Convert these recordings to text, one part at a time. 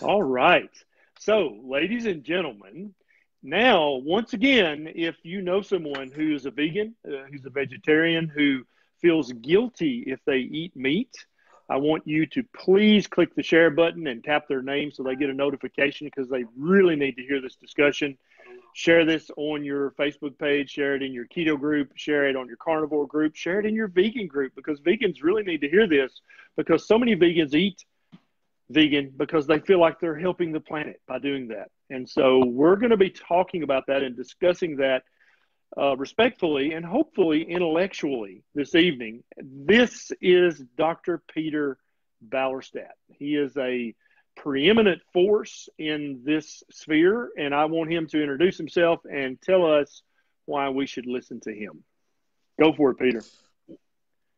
All right. So, ladies and gentlemen, now, once again, if you know someone who is a vegan, who's a vegetarian, who feels guilty if they eat meat, I want you to please click the share button and tap their name so they get a notification because they really need to hear this discussion. Share this on your Facebook page, share it in your keto group, share it on your carnivore group, share it in your vegan group because vegans really need to hear this because so many vegans eat vegan because they feel like they're helping the planet by doing that. And so we're going to be talking about that and discussing that respectfully and hopefully intellectually this evening. This is Dr. Peter Ballerstedt. He is a preeminent force in this sphere, and I want him to introduce himself and tell us why we should listen to him. Go for it, Peter.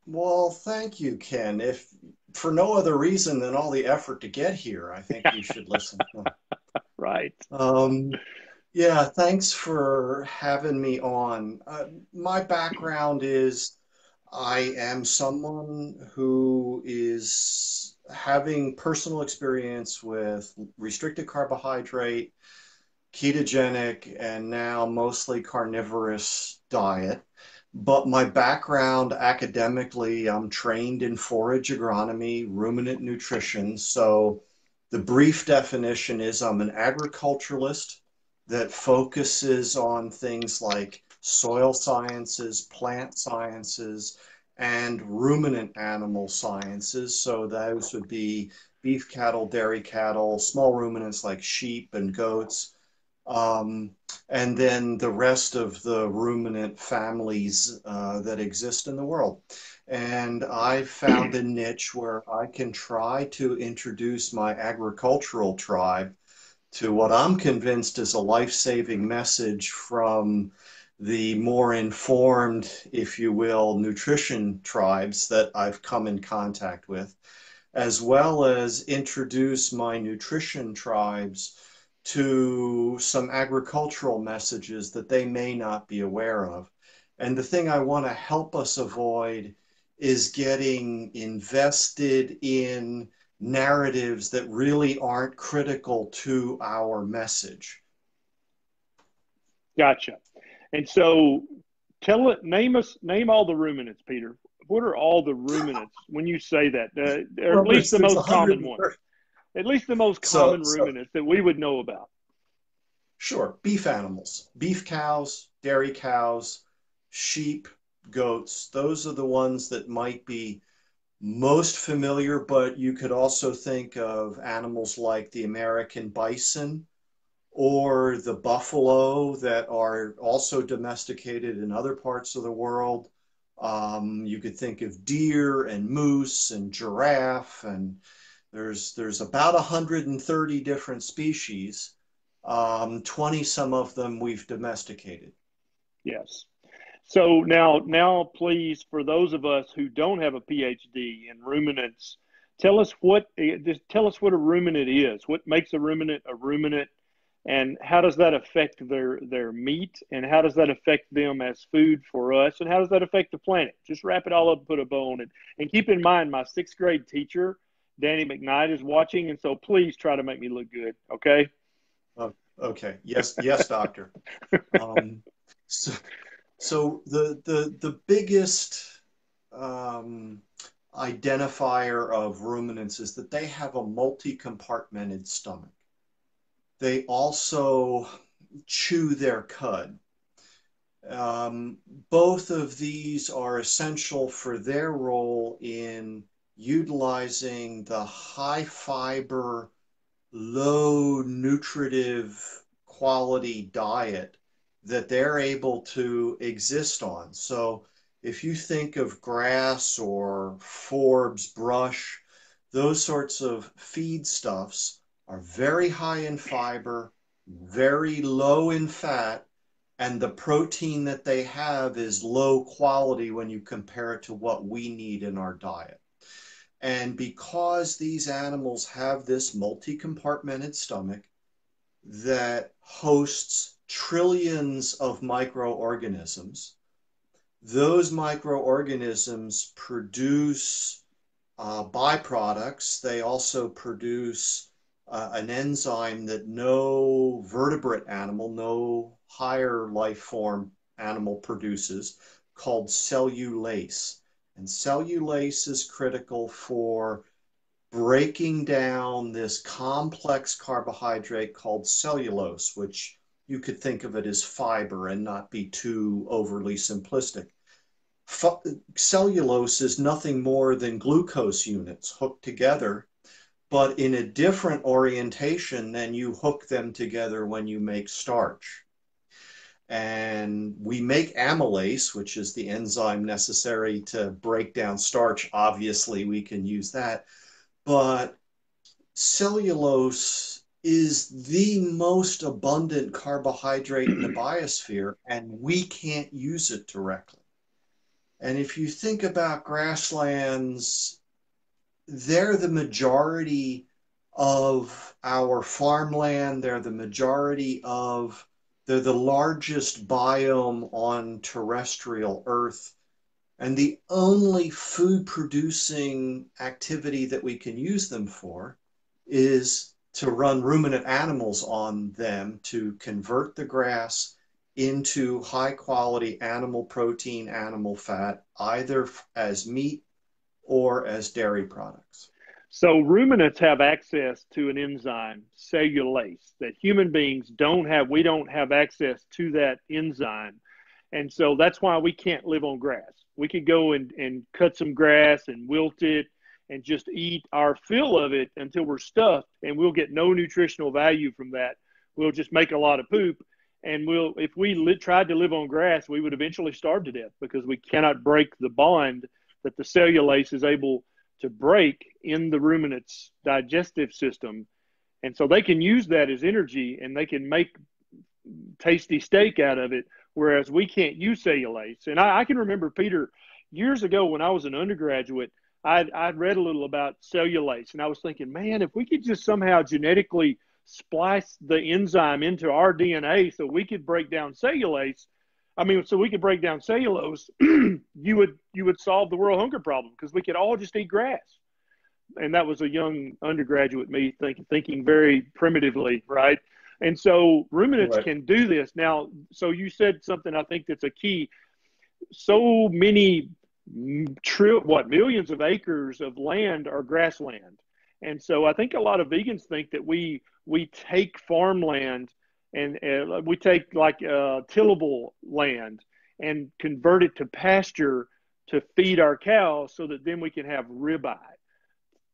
Well, thank you, Ken. If for no other reason than all the effort to get here, I think you should listen. Right. Yeah, thanks for having me on. My background is I am someone who is having personal experience with restricted carbohydrate, ketogenic, and now mostly carnivorous diet. But my background academically, I'm trained in forage agronomy, ruminant nutrition. So the brief definition is I'm an agriculturalist that focuses on things like soil sciences, plant sciences, and ruminant animal sciences. So those would be beef cattle, dairy cattle, small ruminants like sheep and goats, and then the rest of the ruminant families that exist in the world. And I found a niche where I can try to introduce my agricultural tribe to what I'm convinced is a life-saving message from the more informed, if you will, nutrition tribes that I've come in contact with, as well as introduce my nutrition tribes to some agricultural messages that they may not be aware of. And the thing I want to help us avoid is getting invested in narratives that really aren't critical to our message. Gotcha. And so name all the ruminants, Peter. What are all the ruminants when you say that? Or Well, at least the there's most common 130. ones. At least the most common ruminants that we would know about. Sure. Beef animals, beef cows, dairy cows, sheep, goats. Those are the ones that might be most familiar, but you could also think of animals like the American bison or the buffalo that are also domesticated in other parts of the world. You could think of deer and moose and giraffe, and there's about 130 different species. 20 some of them we've domesticated. Yes. So now, please, for those of us who don't have a PhD in ruminants, tell us what a ruminant is. What makes a ruminant, and how does that affect their meat, and how does that affect them as food for us, and how does that affect the planet? Just wrap it all up and put a bow on it. And keep in mind, my sixth grade teacher, Danny McKnight, is watching, and so please try to make me look good. Okay. Oh, okay. Yes, yes, doctor. So, so the biggest identifier of ruminants is that they have a multi-compartmented stomach. They also chew their cud. Both of these are essential for their role in utilizing the high fiber, low nutritive quality diet that they're able to exist on. So if you think of grass or forbs, brush, those sorts of feedstuffs are very high in fiber, very low in fat, and the protein that they have is low quality when you compare it to what we need in our diet. And because these animals have this multi-compartmented stomach that hosts trillions of microorganisms, those microorganisms produce byproducts, they also produce an enzyme that no vertebrate animal, no higher life form animal produces, called cellulase. And cellulase is critical for breaking down this complex carbohydrate called cellulose, which you could think of it as fiber and not be too overly simplistic. Cellulose is nothing more than glucose units hooked together, but in a different orientation than you hook them together when you make starch. And we make amylase, which is the enzyme necessary to break down starch. Obviously, we can use that. But cellulose is the most abundant carbohydrate in the biosphere, and we can't use it directly. And if you think about grasslands, they're the majority of our farmland. They're the largest biome on terrestrial Earth. And the only food producing activity that we can use them for is to run ruminant animals on them to convert the grass into high quality animal protein, animal fat, either as meat or as dairy products. So ruminants have access to an enzyme, cellulase, that human beings don't have. We don't have access to that enzyme. And so that's why we can't live on grass. We could go and cut some grass and wilt it and just eat our fill of it until we're stuffed, and we'll get no nutritional value from that. We'll just make a lot of poop. And if we tried to live on grass, we would eventually starve to death because we cannot break the bond that the cellulase is able to break in the ruminant's digestive system. And so they can use that as energy, and they can make tasty steak out of it, whereas we can't use cellulase. And I can remember, Peter, years ago when I was an undergraduate, I'd read a little about cellulase, and I was thinking, man, if we could just somehow genetically splice the enzyme into our DNA so we could break down cellulose, so we could break down cellulose, you would solve the world hunger problem because we could all just eat grass. And that was a young undergraduate me thinking very primitively, right? And so ruminants can do this. Now, so you said something I think that's a key. So many, millions of acres of land are grassland. And so I think a lot of vegans think that we take farmland and we take tillable land and convert it to pasture to feed our cows so that then we can have ribeye.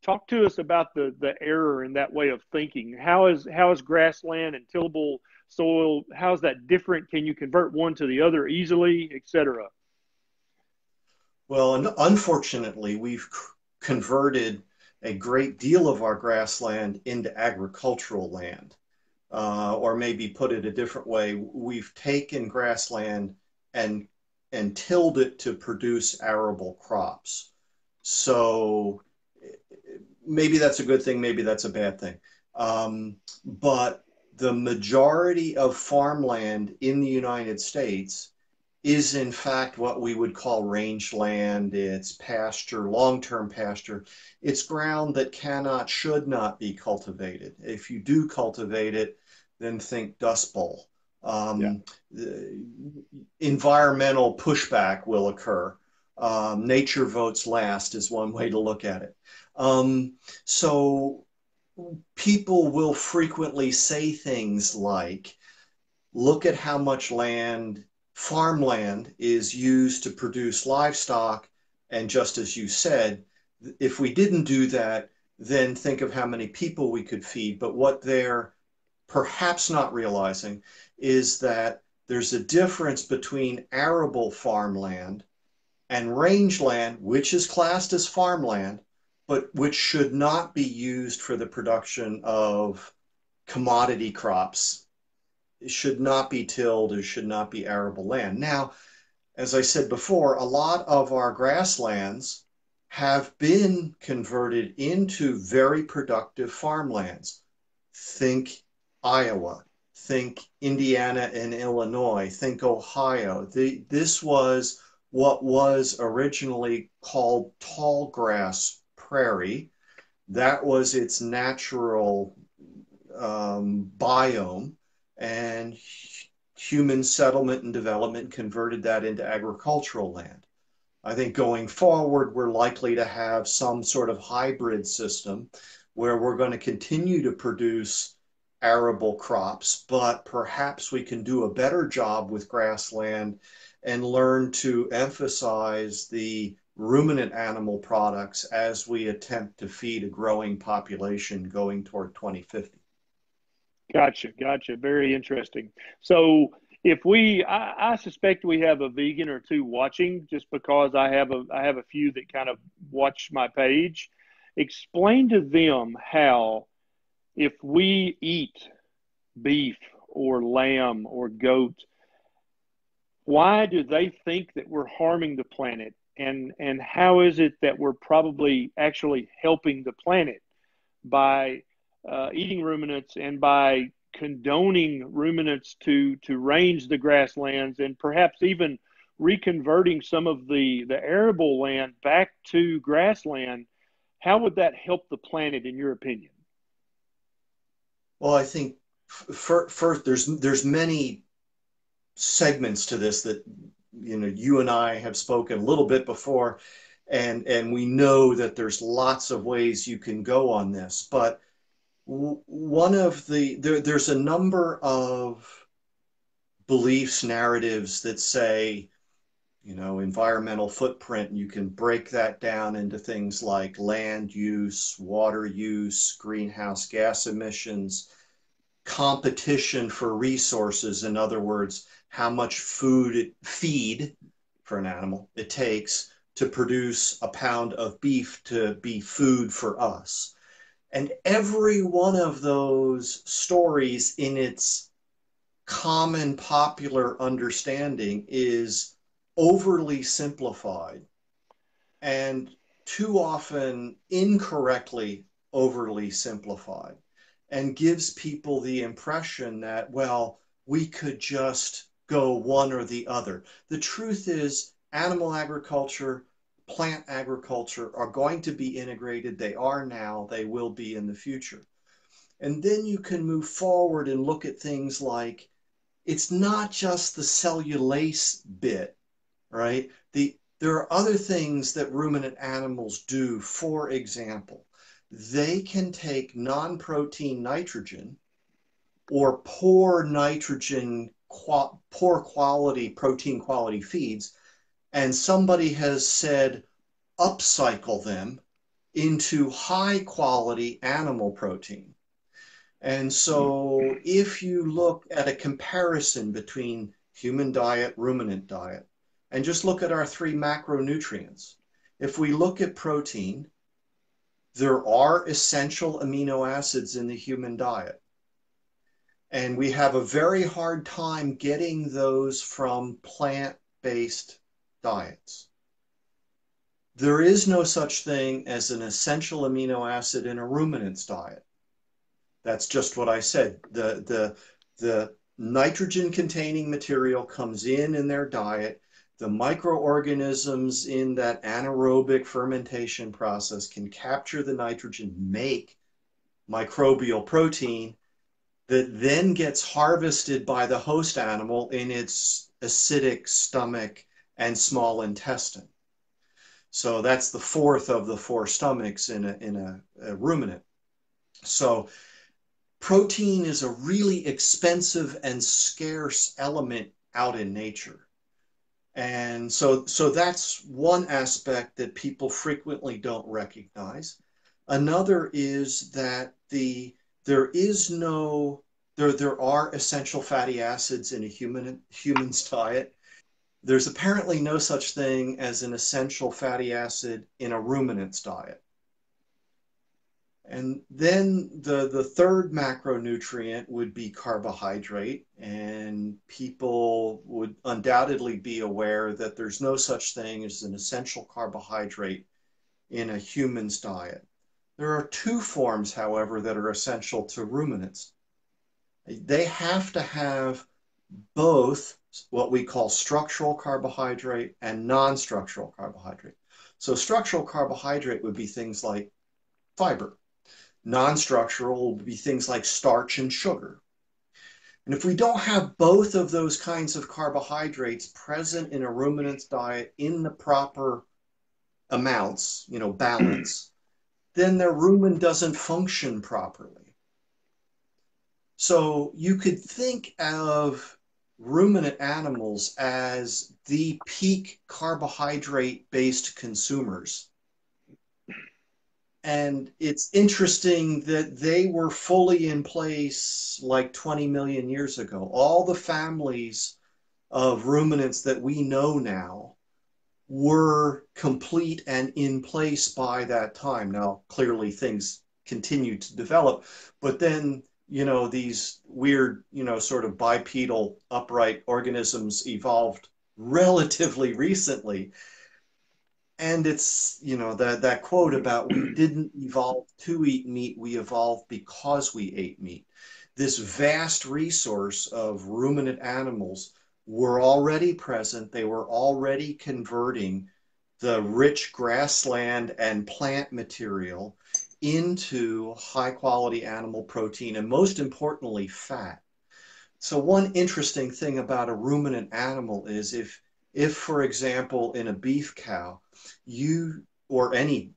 Talk to us about the error in that way of thinking. How is grassland and tillable soil, how is that different? Can you convert one to the other easily, et cetera? Well, unfortunately, we've converted a great deal of our grassland into agricultural land. Or maybe put it a different way, we've taken grassland and tilled it to produce arable crops. So maybe that's a good thing, maybe that's a bad thing. But the majority of farmland in the United States is in fact what we would call rangeland. It's pasture, long-term pasture. It's ground that should not be cultivated. If you do cultivate it, then think Dust Bowl. Environmental pushback will occur. Nature votes last is one way to look at it. So people will frequently say things like, look at how much farmland is used to produce livestock. And just as you said, if we didn't do that, then think of how many people we could feed. But what they're perhaps not realizing is that there's a difference between arable farmland and rangeland, which is classed as farmland, but which should not be used for the production of commodity crops. It should not be tilled. It should not be arable land. Now, as I said before, a lot of our grasslands have been converted into very productive farmlands. Think Iowa, think Indiana and Illinois, think Ohio. This was what was originally called tall grass prairie. That was its natural biome, and human settlement and development converted that into agricultural land. I think going forward, we're likely to have some sort of hybrid system where we're going to continue to produce arable crops, but perhaps we can do a better job with grassland and learn to emphasize the ruminant animal products as we attempt to feed a growing population going toward 2050. Gotcha, gotcha. Very interesting. So if I suspect we have a vegan or two watching, just because I have a few that kind of watch my page. Explain to them how, if we eat beef or lamb or goat, why do they think that we're harming the planet? And how is it that we're probably actually helping the planet by eating ruminants and by condoning ruminants to range the grasslands and perhaps even reconverting some of the arable land back to grassland? How would that help the planet, in your opinion? Well, I think first there's many segments to this that you and I have spoken a little bit before, and we know that there's lots of ways you can go on this. But one of there's a number of beliefs, narratives that say, environmental footprint. You can break that down into things like land use, water use, greenhouse gas emissions, competition for resources. In other words, how much feed for an animal it takes to produce a pound of beef to be food for us. And every one of those stories, in its common popular understanding, is overly simplified, and too often incorrectly overly simplified, and gives people the impression that, well, we could just go one or the other. The truth is, animal agriculture, plant agriculture are going to be integrated. They are now, they will be in the future. And then you can move forward and look at things like, it's not just the cellulase bit, right? There are other things that ruminant animals do. For example, they can take non-protein nitrogen or poor quality protein quality feeds, and somebody has said upcycle them into high quality animal protein. And so if you look at a comparison between human diet, ruminant diet, and just look at our three macronutrients, if we look at protein, there are essential amino acids in the human diet. And we have a very hard time getting those from plant-based diets. There is no such thing as an essential amino acid in a ruminant's diet. That's just what I said. The nitrogen-containing material comes in their diet. The microorganisms in that anaerobic fermentation process can capture the nitrogen, make microbial protein that then gets harvested by the host animal in its acidic stomach and small intestine. So that's the fourth of the four stomachs in a ruminant. So protein is a really expensive and scarce element out in nature. And so that's one aspect that people frequently don't recognize. Another is that there are essential fatty acids in a human's diet. There's apparently no such thing as an essential fatty acid in a ruminant's diet. And then the third macronutrient would be carbohydrate, and people would undoubtedly be aware that there's no such thing as an essential carbohydrate in a human's diet. There are two forms, however, that are essential to ruminants. They have to have both what we call structural carbohydrate and non-structural carbohydrate. So structural carbohydrate would be things like fiber. Non-structural would be things like starch and sugar. And if we don't have both of those kinds of carbohydrates present in a ruminant's diet in the proper amounts, balance, then their rumen doesn't function properly. So you could think of ruminant animals as the peak carbohydrate-based consumers. And it's interesting that they were fully in place like 20 million years ago. All the families of ruminants that we know now were complete and in place by that time. Now, clearly things continue to develop, but then, these weird, sort of bipedal upright organisms evolved relatively recently. And it's, that quote about we didn't evolve to eat meat, we evolved because we ate meat. This vast resource of ruminant animals were already present. They were already converting the rich grassland and plant material into high quality animal protein, and most importantly, fat. So one interesting thing about a ruminant animal is if for example, in a beef cow, or any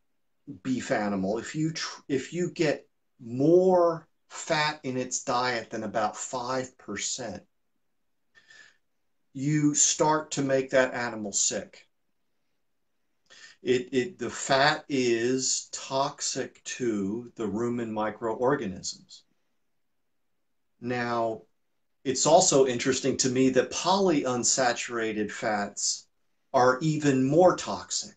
beef animal, if you get more fat in its diet than about 5%, you start to make that animal sick. The fat is toxic to the rumen microorganisms. Now, it's also interesting to me that polyunsaturated fats are even more toxic.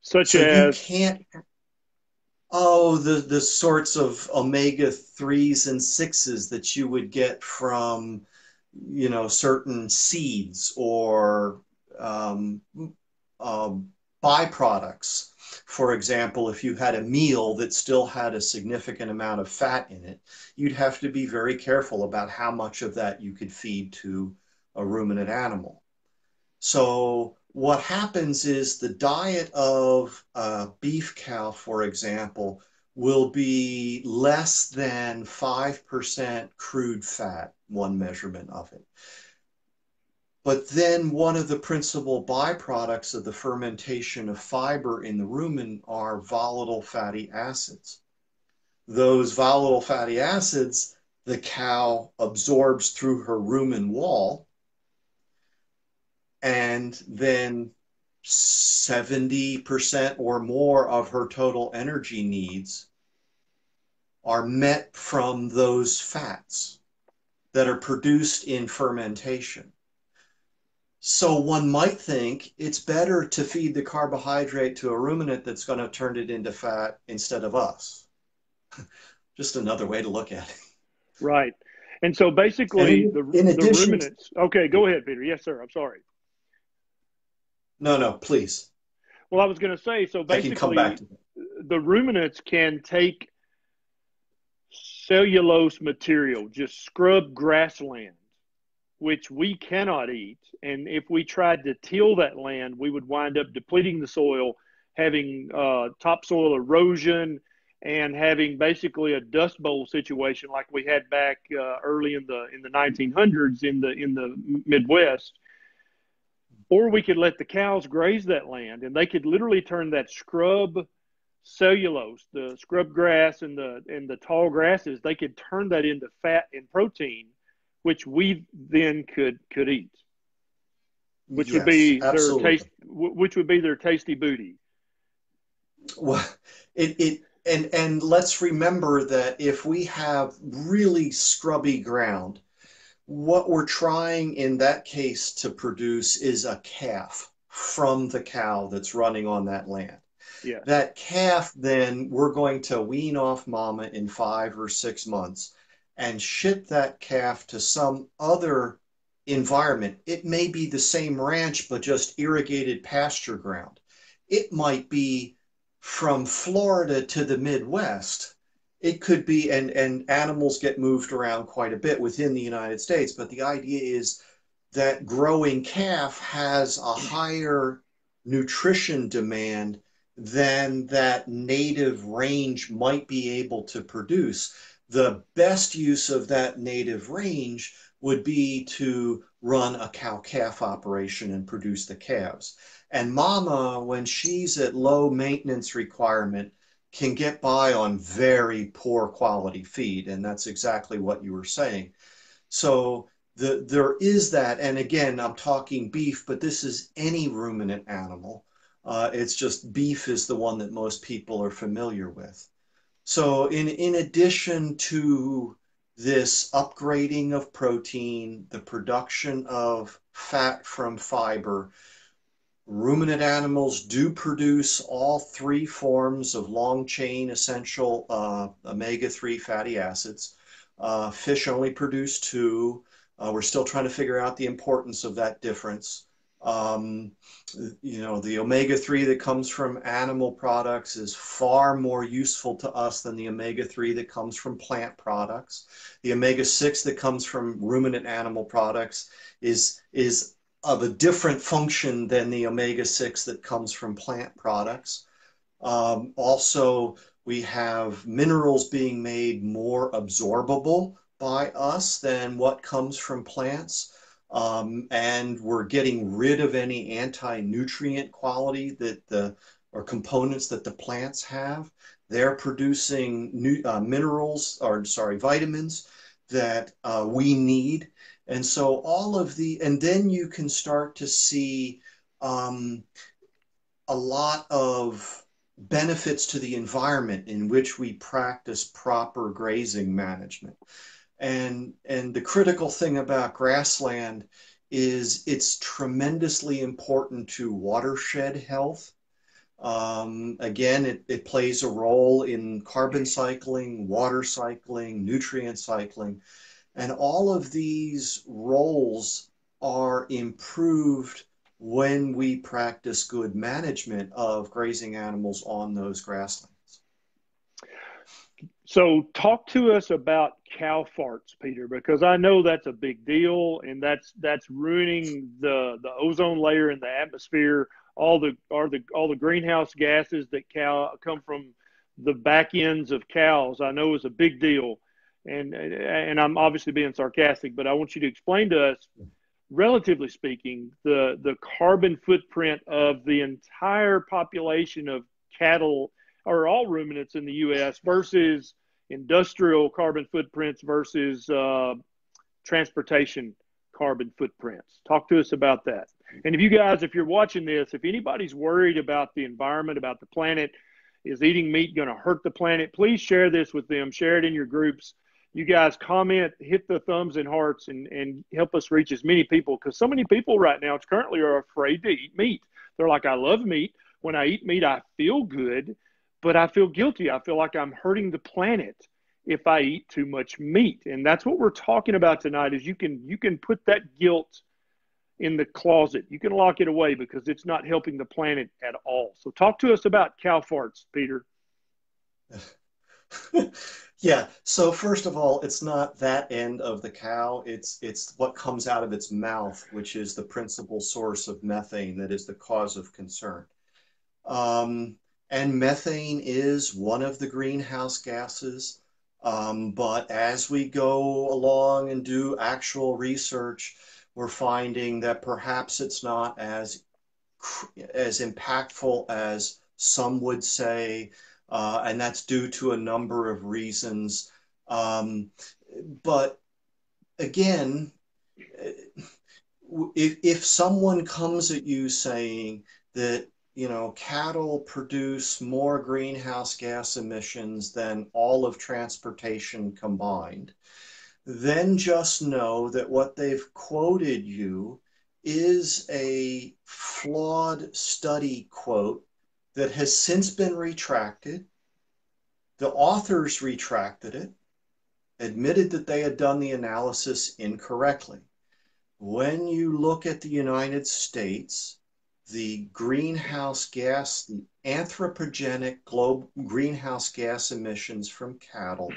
Such as? You can't, the sorts of omega-3s and 6s that you would get from, certain seeds or byproducts. For example, if you had a meal that still had a significant amount of fat in it, you'd have to be very careful about how much of that you could feed to a ruminant animal. So what happens is the diet of a beef cow, for example, will be less than 5% crude fat, one measurement of it. But then one of the principal byproducts of the fermentation of fiber in the rumen are volatile fatty acids. Those volatile fatty acids, the cow absorbs through her rumen wall, and then 70% or more of her total energy needs are met from those fats that are produced in fermentation. So one might think it's better to feed the carbohydrate to a ruminant that's going to turn it into fat instead of us. Just another way to look at it. Right. And so basically, in addition, the ruminants. Okay, go ahead, Peter. Yes, sir. I'm sorry. No, please. Well, I was going to say, so basically, I can come back to the ruminants can take cellulose material, just scrub grassland, which we cannot eat. And if we tried to till that land, we would wind up depleting the soil, having topsoil erosion, and having basically a dust bowl situation like we had back early in the 1900s in the Midwest. Or we could let the cows graze that land, and they could literally turn that scrub cellulose, the scrub grass and the tall grasses, they could turn that into fat and protein, which we then could eat, which would be their tasty booty. Well, and let's remember that if we have really scrubby ground, what we're trying in that case to produce is a calf from the cow that's running on that land. Yeah. That calf, then we're going to wean off mama in 5 or 6 months and ship that calf to some other environment. It may be the same ranch, but just irrigated pasture ground. It might be from Florida to the Midwest. It could be, and animals get moved around quite a bit within the United States, but the idea is that growing calf has a higher nutrition demand than that native range might be able to produce. The best use of that native range would be to run a cow-calf operation and produce the calves. And mama, when she's at low maintenance requirement, can get by on very poor quality feed. And that's exactly what you were saying. So there is that. And again, I'm talking beef, but this is any ruminant animal. It's just beef is the one that most people are familiar with. So in addition to this upgrading of protein, the production of fat from fiber, ruminant animals do produce all three forms of long chain essential omega-3 fatty acids. Fish only produce two. We're still trying to figure out the importance of that difference. The omega-3 that comes from animal products is far more useful to us than the omega-3 that comes from plant products. The omega-6 that comes from ruminant animal products is of a different function than the omega-6 that comes from plant products. Also, we have minerals being made more absorbable by us than what comes from plants. And we're getting rid of any anti-nutrient quality that or components that the plants have. They're producing vitamins that we need. And so and then you can start to see a lot of benefits to the environment in which we practice proper grazing management. And the critical thing about grassland is it's tremendously important to watershed health. Again, it plays a role in carbon cycling, water cycling, nutrient cycling. And all of these roles are improved when we practice good management of grazing animals on those grasslands. So talk to us about cow farts, Peter, because I know that's a big deal, and that's ruining the ozone layer in the atmosphere. All the greenhouse gases that come from the back ends of cows, I know is a big deal. And I'm obviously being sarcastic, but I want you to explain to us, relatively speaking, the carbon footprint of the entire population of cattle or all ruminants in the U.S. versus industrial carbon footprints versus transportation carbon footprints. Talk to us about that. And if you're watching this, if anybody's worried about the environment, about the planet, is eating meat going to hurt the planet, please share this with them. Share it in your groups. You guys comment, hit the thumbs and hearts, and help us reach as many people, because so many people right now currently are afraid to eat meat. They're like, I love meat. When I eat meat, I feel good, but I feel guilty. I feel like I'm hurting the planet if I eat too much meat. And that's what we're talking about tonight, is you can put that guilt in the closet. You can lock it away because it's not helping the planet at all. So talk to us about cow farts, Peter. Yeah. So first of all, it's not that end of the cow. It's what comes out of its mouth, which is the principal source of methane that is the cause of concern. And methane is one of the greenhouse gases. But as we go along and do actual research, we're finding that perhaps it's not as impactful as some would say. And that's due to a number of reasons. But again, if someone comes at you saying that, cattle produce more greenhouse gas emissions than all of transportation combined, then just know that what they've quoted you is a flawed study quote that has since been retracted. The authors retracted it, admitted that they had done the analysis incorrectly. When you look at the United States, the greenhouse gas, the anthropogenic global greenhouse gas emissions from cattle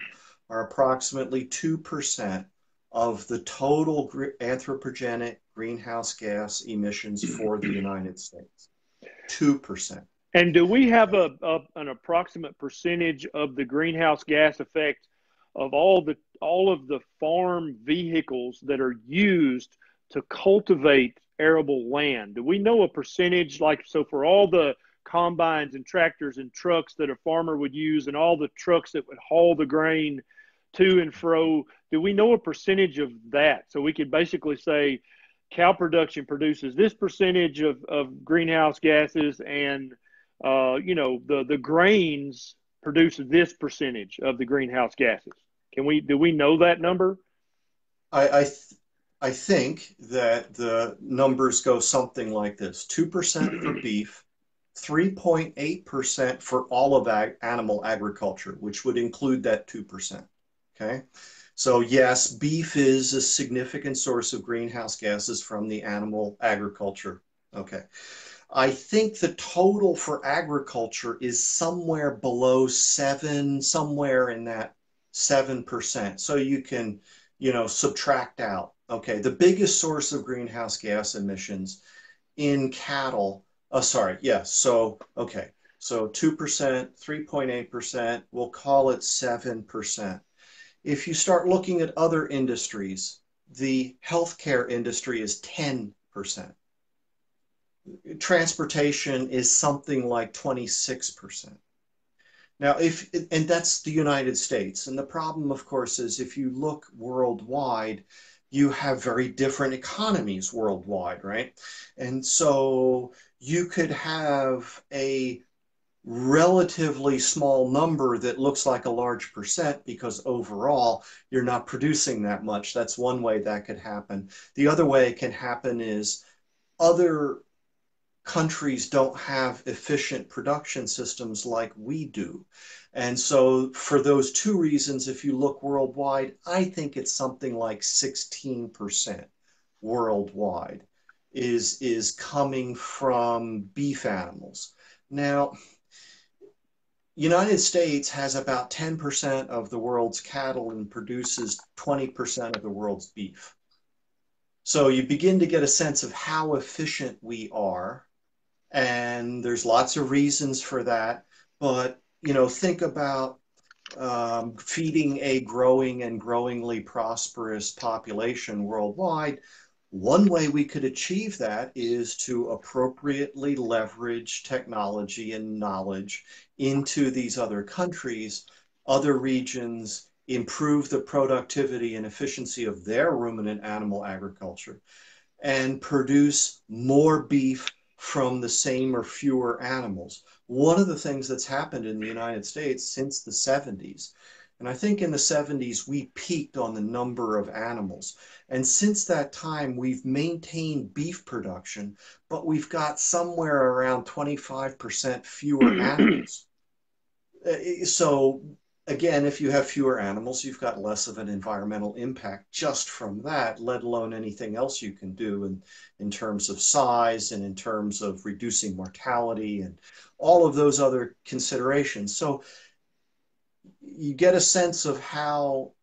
are approximately 2% of the total anthropogenic greenhouse gas emissions for the United States. 2%. And do we have an approximate percentage of the greenhouse gas effect of all of the farm vehicles that are used to cultivate arable land? Do we know a percentage, like, so for all the combines and tractors and trucks that a farmer would use and all the trucks that would haul the grain to and fro, do we know a percentage of that? So we could basically say cow production produces this percentage of greenhouse gases, and the grains produce this percentage of the greenhouse gases. Do we know that number? I think that the numbers go something like this: 2% for beef, 3.8% for all of animal agriculture, which would include that 2%. Okay. So yes, beef is a significant source of greenhouse gases from the animal agriculture. Okay. I think the total for agriculture is somewhere below 7, somewhere in that 7%. So you can, subtract out. Okay. The biggest source of greenhouse gas emissions in cattle. Oh, sorry. Yes. So, okay. So 2%, 3.8%, we'll call it 7%. If you start looking at other industries, the healthcare industry is 10%. Transportation is something like 26%. Now, and that's the United States. And the problem, of course, is if you look worldwide, you have very different economies worldwide, right? And so you could have a relatively small number that looks like a large percent because overall you're not producing that much. That's one way that could happen. The other way it can happen is other countries don't have efficient production systems like we do. And so for those two reasons, if you look worldwide, I think it's something like 16% worldwide is coming from beef animals. Now, United States has about 10% of the world's cattle and produces 20% of the world's beef. So you begin to get a sense of how efficient we are. And there's lots of reasons for that. But, think about feeding a growing and growingly prosperous population worldwide. One way we could achieve that is to appropriately leverage technology and knowledge into these other countries, other regions, improve the productivity and efficiency of their ruminant animal agriculture, and produce more beef from the same or fewer animals. One of the things that's happened in the United States since the 70s, and I think in the 70s, we peaked on the number of animals. And since that time, we've maintained beef production, but we've got somewhere around 25% fewer animals. So again, if you have fewer animals, you've got less of an environmental impact just from that, let alone anything else you can do in terms of size and in terms of reducing mortality and all of those other considerations. So you get a sense of how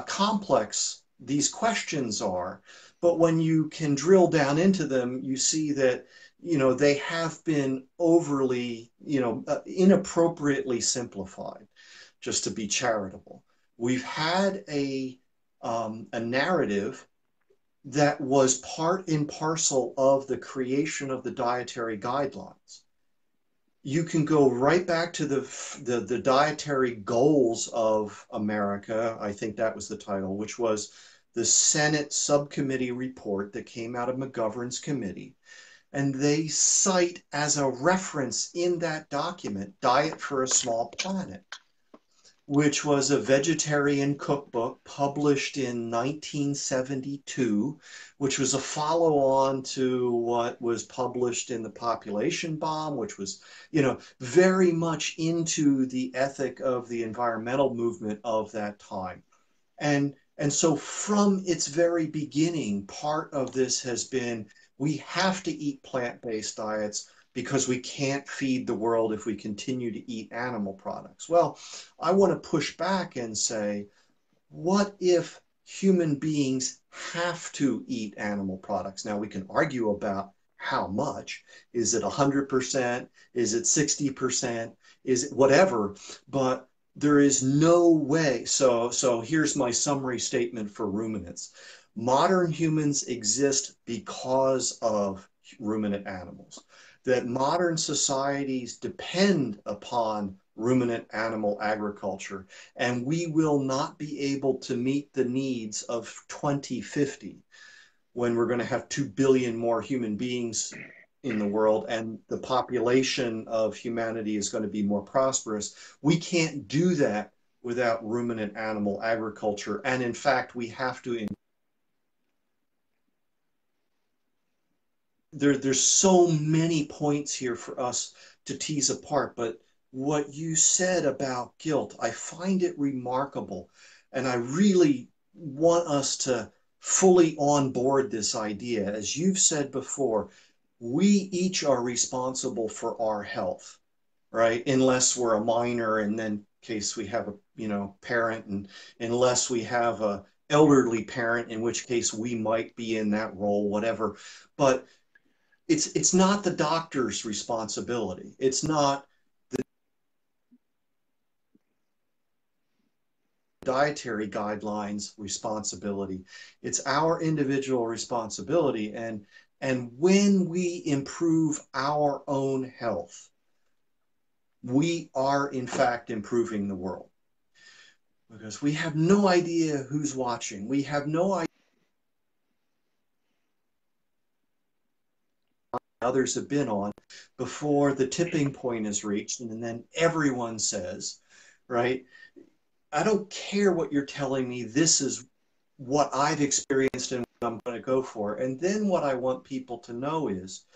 complex these questions are, but when you can drill down into them, you see that they have been overly, inappropriately simplified, just to be charitable. We've had a narrative that was part and parcel of the creation of the dietary guidelines. You can go right back to the dietary goals of America. I think that was the title, which was the Senate subcommittee report that came out of McGovern's committee. And they cite as a reference in that document, Diet for a Small Planet, which was a vegetarian cookbook published in 1972, which was a follow-on to what was published in The Population Bomb, which was, very much into the ethic of the environmental movement of that time. And so from its very beginning, part of this has been, we have to eat plant-based diets because we can't feed the world if we continue to eat animal products. Well, I want to push back and say, what if human beings have to eat animal products? Now, we can argue about how much. Is it 100%? Is it 60%? Is it whatever? But there is no way. So here's my summary statement for ruminants. Modern humans exist because of ruminant animals. That modern societies depend upon ruminant animal agriculture, and we will not be able to meet the needs of 2050 when we're going to have 2 billion more human beings in the world and the population of humanity is going to be more prosperous. We can't do that without ruminant animal agriculture. And in fact, we have to. There's so many points here for us to tease apart, but what you said about guilt, I find it remarkable. And I really want us to fully onboard this idea. As you've said before, we each are responsible for our health, right? Unless we're a minor, and then in case we have a parent, and unless we have a elderly parent, in which case we might be in that role, whatever. But it's not the doctor's responsibility. It's not the dietary guidelines responsibility. It's our individual responsibility. And when we improve our own health, we are in fact improving the world. Because we have no idea who's watching. We have no idea others have been on before the tipping point is reached, and then everyone says, right, I don't care what you're telling me, this is what I've experienced and what I'm going to go for. And then what I want people to know is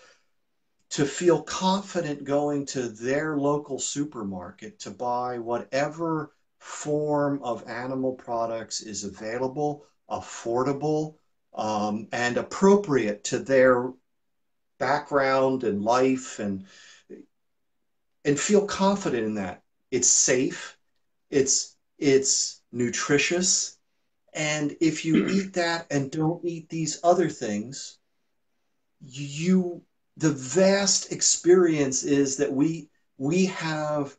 to feel confident going to their local supermarket to buy whatever form of animal products is available, affordable, and appropriate to their background and life, and feel confident in that. It's safe, it's nutritious, and if you eat that and don't eat these other things, the vast experience is that we have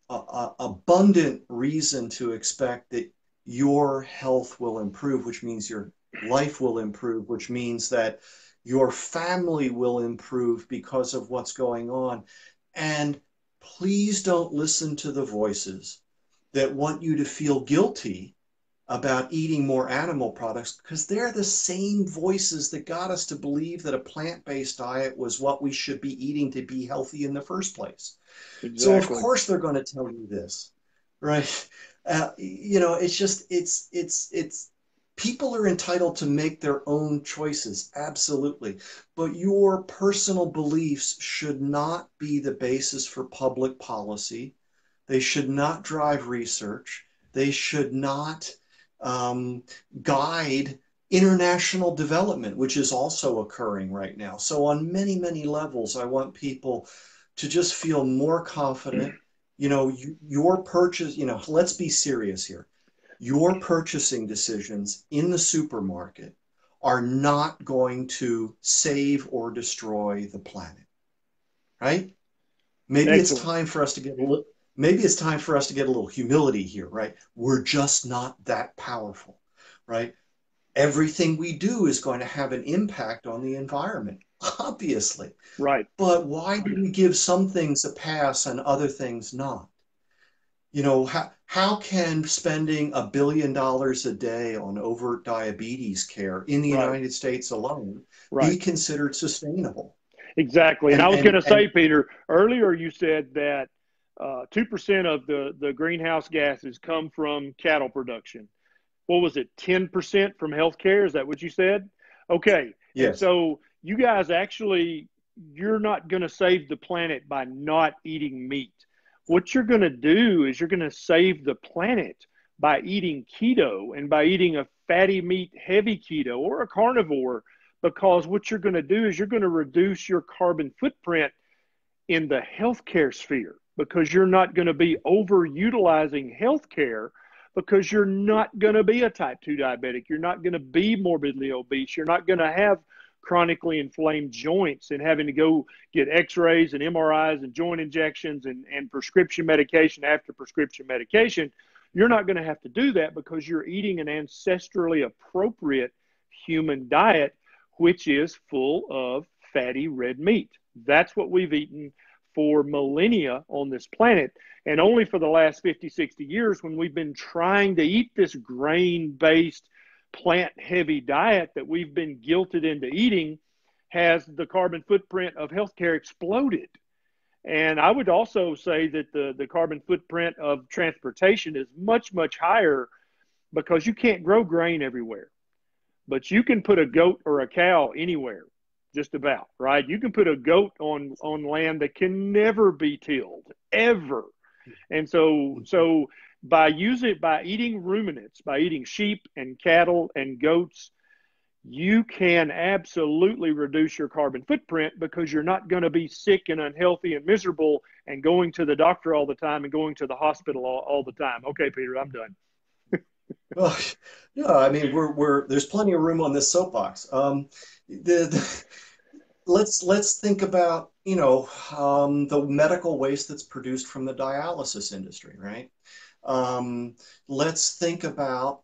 abundant reason to expect that your health will improve, which means your life will improve, which means that your family will improve because of what's going on. And please don't listen to the voices that want you to feel guilty about eating more animal products, because they're the same voices that got us to believe that a plant-based diet was what we should be eating to be healthy in the first place. Exactly. So of course they're going to tell you this, right? It's people are entitled to make their own choices, absolutely. But your personal beliefs should not be the basis for public policy. They should not drive research. They should not guide international development, which is also occurring right now. So on many, many levels, I want people to just feel more confident. Your purchase, let's be serious here. Your purchasing decisions in the supermarket are not going to save or destroy the planet, right? Maybe Excellent. It's time for us to get a little. Maybe it's time for us to get a little humility here, right? We're just not that powerful, right? Everything we do is going to have an impact on the environment, obviously. Right. But why do we give some things a pass and other things not? How can spending $1 billion a day on overt diabetes care in the United States alone be considered sustainable? Exactly. And I was going to say, Peter, earlier you said that 2% of the greenhouse gases come from cattle production. What was it, 10% from healthcare? Is that what you said? Okay. Yes. And so you guys actually, you're not going to save the planet by not eating meat. What you're going to do is you're going to save the planet by eating keto and by eating a fatty meat heavy keto or a carnivore, because what you're going to do is you're going to reduce your carbon footprint in the healthcare sphere, because you're not going to be overutilizing healthcare, because you're not going to be a type 2 diabetic. You're not going to be morbidly obese. You're not going to have chronically inflamed joints and having to go get x-rays and MRIs and joint injections and prescription medication after prescription medication. You're not going to have to do that because you're eating an ancestrally appropriate human diet, which is full of fatty red meat. That's what we've eaten for millennia on this planet. And only for the last 50, 60 years, when we've been trying to eat this grain-based, plant-heavy diet that we've been guilted into eating, has the carbon footprint of healthcare exploded. And I would also say that the carbon footprint of transportation is much, much higher because you can't grow grain everywhere. But you can put a goat or a cow anywhere, just about, right? You can put a goat on land that can never be tilled, ever. And so by eating ruminants, by eating sheep and cattle and goats, you can absolutely reduce your carbon footprint because you're not going to be sick and unhealthy and miserable and going to the doctor all the time and going to the hospital all the time. Okay, Peter, I'm done. Well, no, I mean, there's plenty of room on this soapbox. Let's think about, the medical waste that's produced from the dialysis industry, right? Let's think about,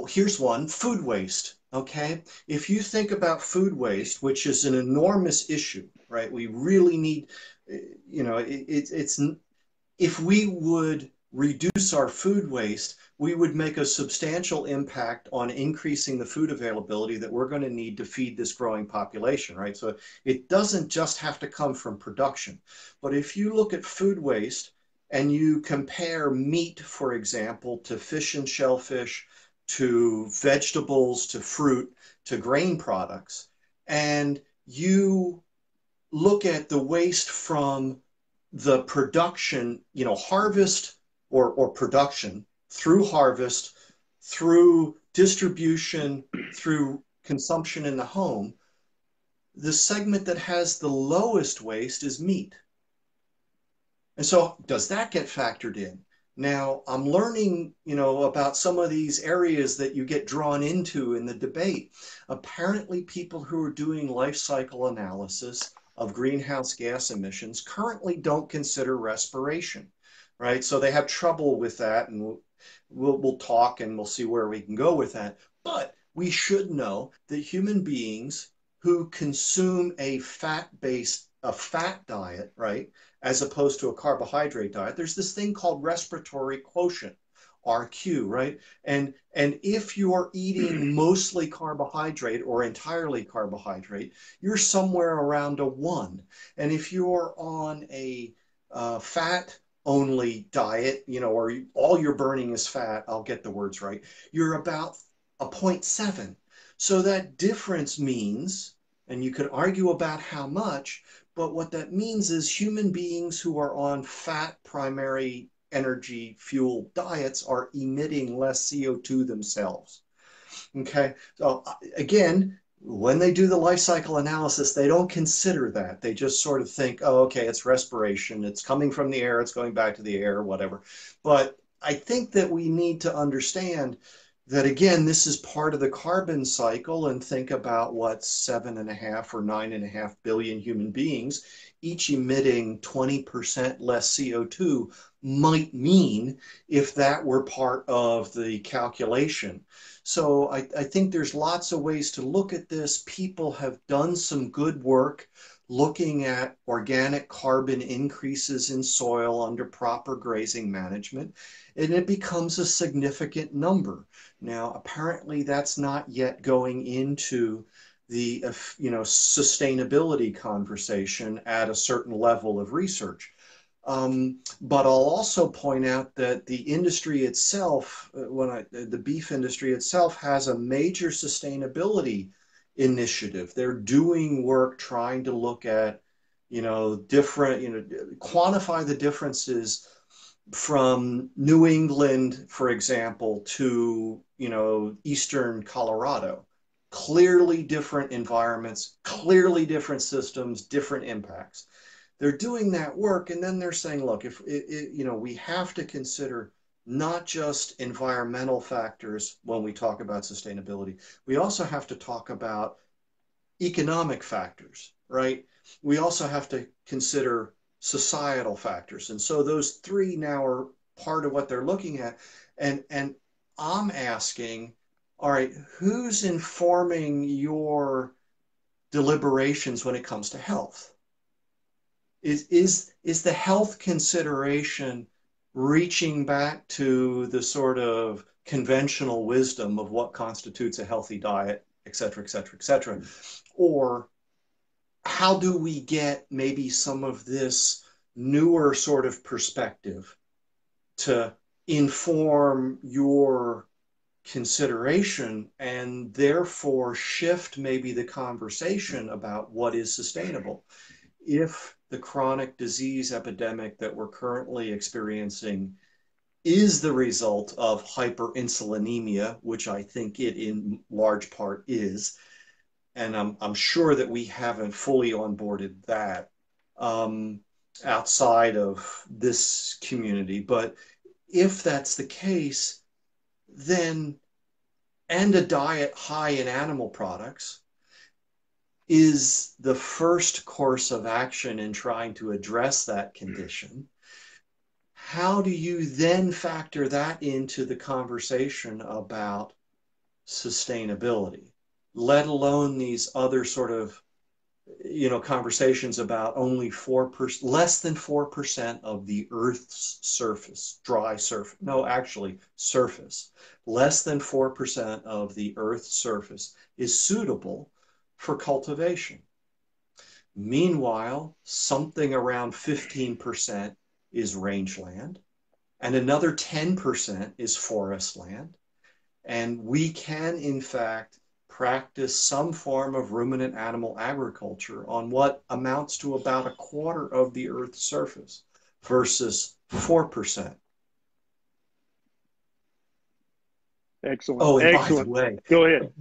here's one, food waste, okay? If you think about food waste, which is an enormous issue, right? We really need, if we would reduce our food waste, we would make a substantial impact on increasing the food availability that we're going to need to feed this growing population, right? So it doesn't just have to come from production. But if you look at food waste and you compare meat, for example, to fish and shellfish, to vegetables, to fruit, to grain products, and you look at the waste from the production, harvest or production, through harvest, through distribution, through consumption in the home, the segment that has the lowest waste is meat. And so does that get factored in? Now, I'm learning, about some of these areas that you get drawn into in the debate. Apparently, people who are doing life cycle analysis of greenhouse gas emissions currently don't consider respiration, right? So they have trouble with that, and we'll talk and we'll see where we can go with that. But we should know that human beings who consume a fat diet, right, as opposed to a carbohydrate diet, there's this thing called respiratory quotient, RQ, right? And if you're eating mostly carbohydrate or entirely carbohydrate, you're somewhere around a 1. And if you're on a fat only diet, or all you're burning is fat, I'll get the words right, you're about a 0.7. So that difference means, and you could argue about how much, but what that means is human beings who are on fat primary energy fuel diets are emitting less CO2 themselves. Okay, so again, when they do the life cycle analysis, they don't consider that. They just sort of think, oh, okay, it's respiration, it's coming from the air, it's going back to the air, whatever. But I think that we need to understand that, again, this is part of the carbon cycle, and think about what 7.5 or 9.5 billion human beings, each emitting 20% less CO2, might mean if that were part of the calculation. So I think there's lots of ways to look at this. People have done some good work looking at organic carbon increases in soil under proper grazing management, and it becomes a significant number. Now, apparently that's not yet going into the sustainability conversation at a certain level of research. But I'll also point out that the industry itself, the beef industry itself, has a major sustainability initiative. They're doing work trying to look at, quantify the differences from New England, for example, to, Eastern Colorado. Clearly different environments, clearly different systems, different impacts. They're doing that work, and then they're saying, look, if we have to consider not just environmental factors when we talk about sustainability. We also have to talk about economic factors, right? We also have to consider societal factors. And so those three now are part of what they're looking at. And I'm asking, all right, who's informing your deliberations when it comes to health? Is the health consideration reaching back to the sort of conventional wisdom of what constitutes a healthy diet, et cetera, et cetera, et cetera? Or how do we get maybe some of this newer sort of perspective to inform your consideration and therefore shift maybe the conversation about what is sustainable? If the chronic disease epidemic that we're currently experiencing is the result of hyperinsulinemia, which I think it in large part is, and I'm sure that we haven't fully onboarded that outside of this community. But if that's the case, then, and a diet high in animal products is the first course of action in trying to address that condition. How do you then factor that into the conversation about sustainability, let alone these other sort of, conversations about only 4%, less than 4% of the Earth's surface, dry surface, no, actually surface, less than 4% of the Earth's surface is suitable for cultivation. Meanwhile, something around 15% is rangeland, and another 10% is forest land. And we can, in fact, practice some form of ruminant animal agriculture on what amounts to about a quarter of the Earth's surface versus 4%. Excellent. Oh, and Excellent. Go ahead.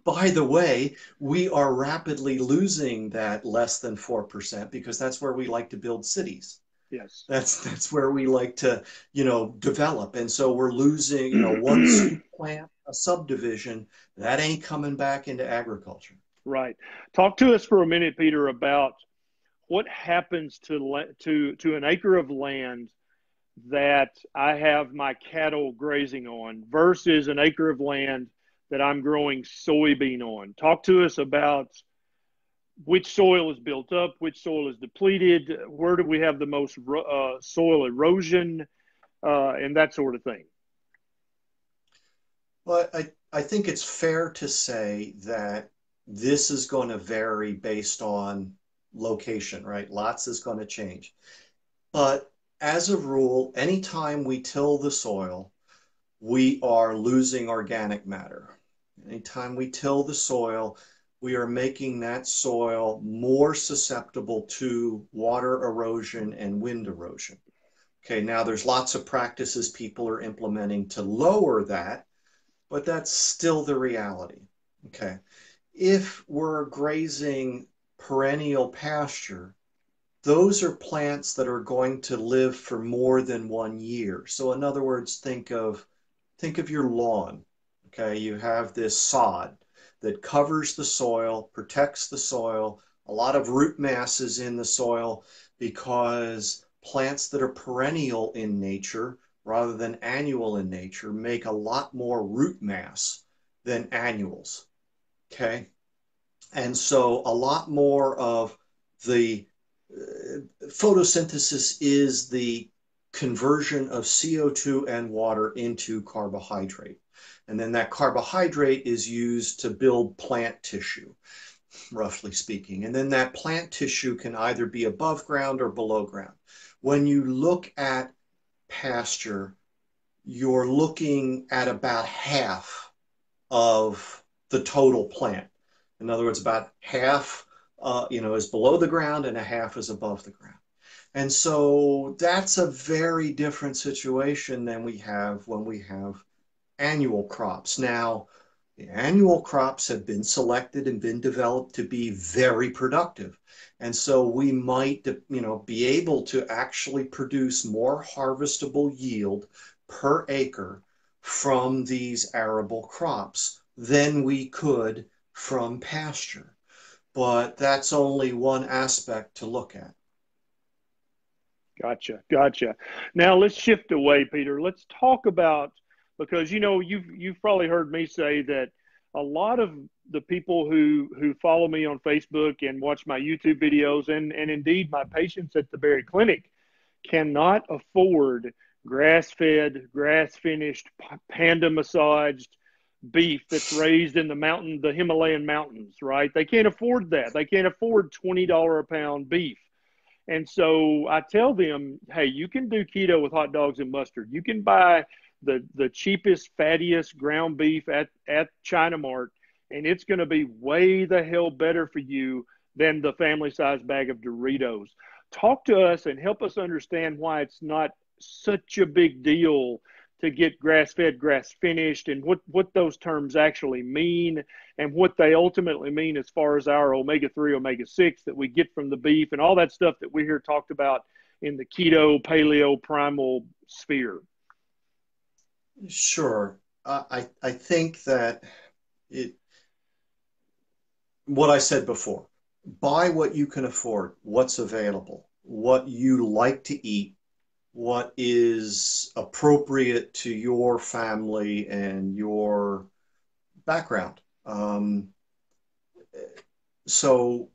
By the way, we are rapidly losing that less than 4% because that's where we like to build cities. Yes. That's where we like to, develop. And so we're losing, once you plant a subdivision, that ain't coming back into agriculture. Right. Talk to us for a minute, Peter, about what happens to an acre of land that I have my cattle grazing on versus an acre of land that I'm growing soybean on. Talk to us about which soil is built up, which soil is depleted, where do we have the most soil erosion, and that sort of thing. Well, I think it's fair to say that this is going to vary based on location, right? Lots is going to change. But as a rule, anytime we till the soil, we are losing organic matter. Anytime we till the soil, we are making that soil more susceptible to water erosion and wind erosion. Okay, now there's lots of practices people are implementing to lower that, but that's still the reality. Okay, if we're grazing perennial pasture, those are plants that are going to live for more than 1 year. So in other words, think of your lawn. Okay, you have this sod that covers the soil, protects the soil, a lot of root masses in the soil, because plants that are perennial in nature rather than annual in nature make a lot more root mass than annuals. Okay, and so a lot more of the photosynthesis is the conversion of CO2 and water into carbohydrate. And then that carbohydrate is used to build plant tissue, roughly speaking. And then that plant tissue can either be above ground or below ground. When you look at pasture, you're looking at about half of the total plant. In other words, about half is below the ground and a half is above the ground. And so that's a very different situation than we have when we have annual crops. Now, The annual crops have been selected and been developed to be very productive. And so we might, be able to actually produce more harvestable yield per acre from these arable crops than we could from pasture. But that's only one aspect to look at. Gotcha, gotcha. Now let's shift away, Peter. Let's talk about, because you've probably heard me say that a lot of the people who follow me on Facebook and watch my YouTube videos, and indeed my patients at the very clinic, cannot afford grass-fed, grass-finished, panda massaged beef that's raised in the Himalayan mountains, right? They can't afford that. They can't afford $20 a pound beef. And so I tell them, hey, you can do keto with hot dogs and mustard. You can buy the cheapest, fattiest ground beef at China Mart, and it's going to be way the hell better for you than the family-sized bag of Doritos. Talk to us and help us understand why it's not such a big deal to get grass-fed, grass-finished, and what those terms actually mean, and what they ultimately mean as far as our omega-3, omega-6 that we get from the beef, and all that stuff that we hear talked about in the keto, paleo, primal sphere. Sure. I think that what I said before, buy what you can afford, what's available, what you like to eat, what is appropriate to your family and your background. So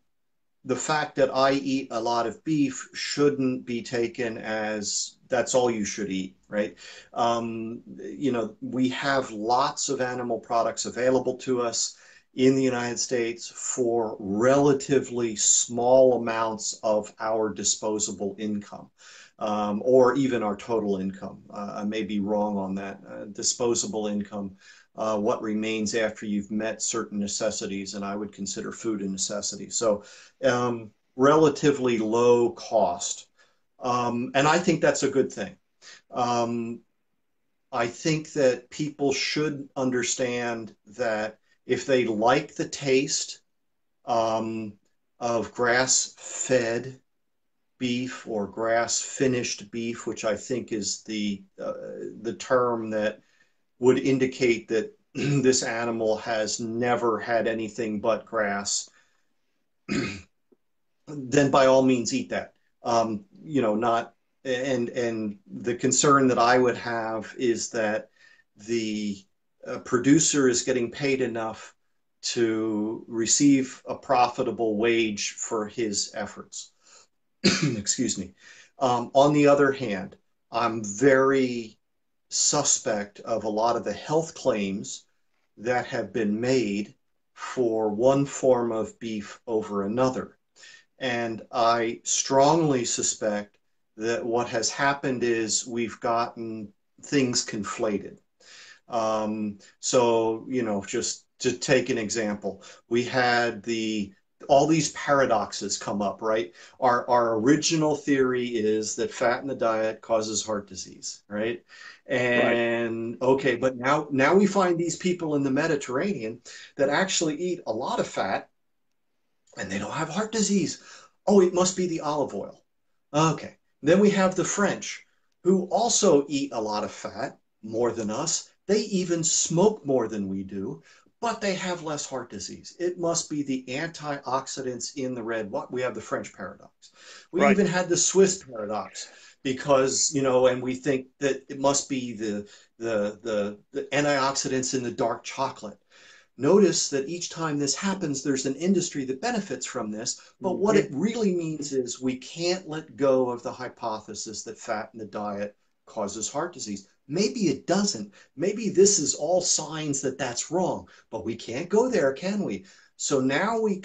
the fact that I eat a lot of beef shouldn't be taken as that's all you should eat, right? We have lots of animal products available to us in the United States for relatively small amounts of our disposable income. Or even our total income. I may be wrong on that. Disposable income, what remains after you've met certain necessities, and I would consider food a necessity. So relatively low cost. And I think that's a good thing. I think that people should understand that if they like the taste of grass-fed beef or grass-finished beef, which I think is the term that would indicate that this animal has never had anything but grass, then by all means eat that. Not and the concern that I would have is that the producer is getting paid enough to receive a profitable wage for his efforts. Excuse me. On the other hand, I'm very suspect of a lot of the health claims that have been made for one form of beef over another. And I strongly suspect that what has happened is we've gotten things conflated. Just to take an example, we had all these paradoxes come up, right? Our original theory is that fat in the diet causes heart disease, right? And okay, but now we find these people in the Mediterranean that actually eat a lot of fat and they don't have heart disease. Oh, it must be the olive oil. Okay. Then we have the French who also eat a lot of fat, more than us. They even smoke more than we do, but they have less heart disease. It must be the antioxidants in the red wine. We have the French paradox. We even had the Swiss paradox because, and we think that it must be the antioxidants in the dark chocolate. Notice that each time this happens, there's an industry that benefits from this. But what it really means is we can't let go of the hypothesis that fat in the diet causes heart disease. Maybe it doesn't. Maybe this is all signs that that's wrong, but we can't go there, can we? So now we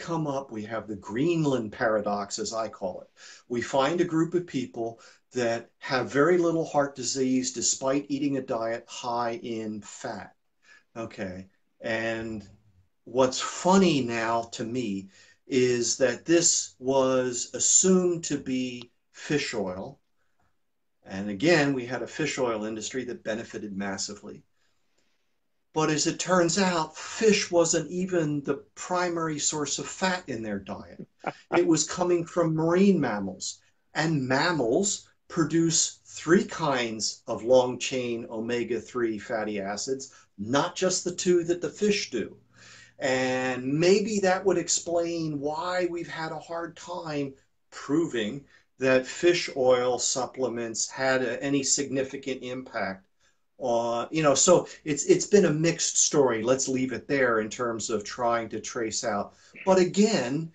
have the Greenland paradox, as I call it. We find a group of people that have very little heart disease despite eating a diet high in fat. Okay. And what's funny now to me is that this was assumed to be fish oil. And again, we had a fish oil industry that benefited massively. But as it turns out, fish wasn't even the primary source of fat in their diet. It was coming from marine mammals. And mammals produce three kinds of long chain omega-3 fatty acids, not just the two that the fish do. And maybe that would explain why we've had a hard time proving that fish oil supplements had any significant impact on, so it's been a mixed story. Let's leave it there in terms of trying to trace out. But again,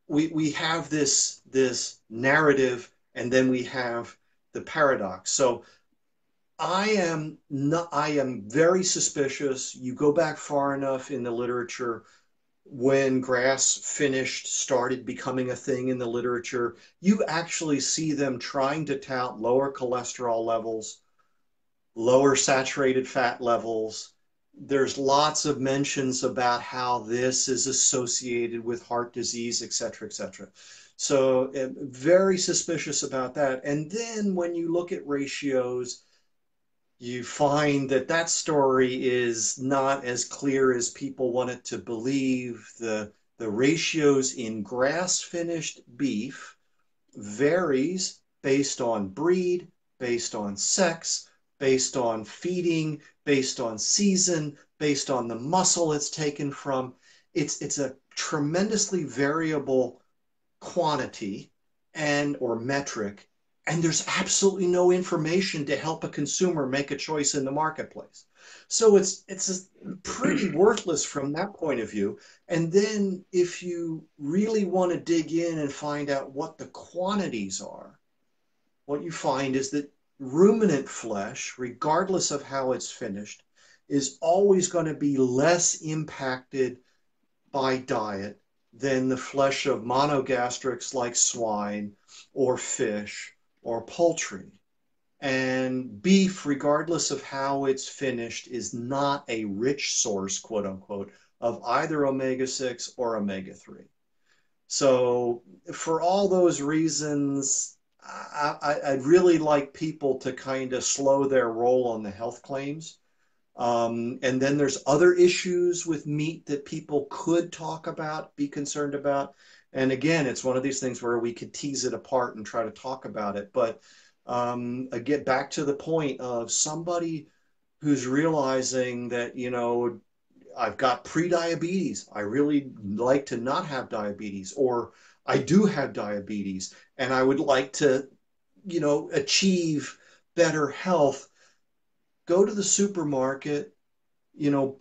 we have this narrative, and then we have the paradox. So I am very suspicious. You go back far enough in the literature, when grass finished started becoming a thing in the literature, you actually see them trying to tout lower cholesterol levels, lower saturated fat levels. There's lots of mentions about how this is associated with heart disease, et cetera, et cetera. So very suspicious about that. And then when you look at ratios, you find that that story is not as clear as people want it to believe. The ratios in grass-finished beef varies based on breed, based on sex, based on feeding, based on season, based on the muscle it's taken from. It's a tremendously variable quantity or metric, and there's absolutely no information to help a consumer make a choice in the marketplace. So it's pretty worthless from that point of view. And then if you really want to dig in and find out what the quantities are, what you find is that ruminant flesh, regardless of how it's finished, is always going to be less impacted by diet than the flesh of monogastrics like swine or fish or poultry. And beef, regardless of how it's finished, is not a rich source, quote unquote, of either omega-6 or omega-3. So for all those reasons, I'd really like people to kind of slow their roll on the health claims. And then there's other issues with meat that people could talk about, be concerned about. And again, it's one of these things where we could tease it apart and try to talk about it. But get back to the point of somebody who's realizing that, I've got pre-diabetes. I really like to not have diabetes, or I do have diabetes and I would like to, achieve better health. Go to the supermarket,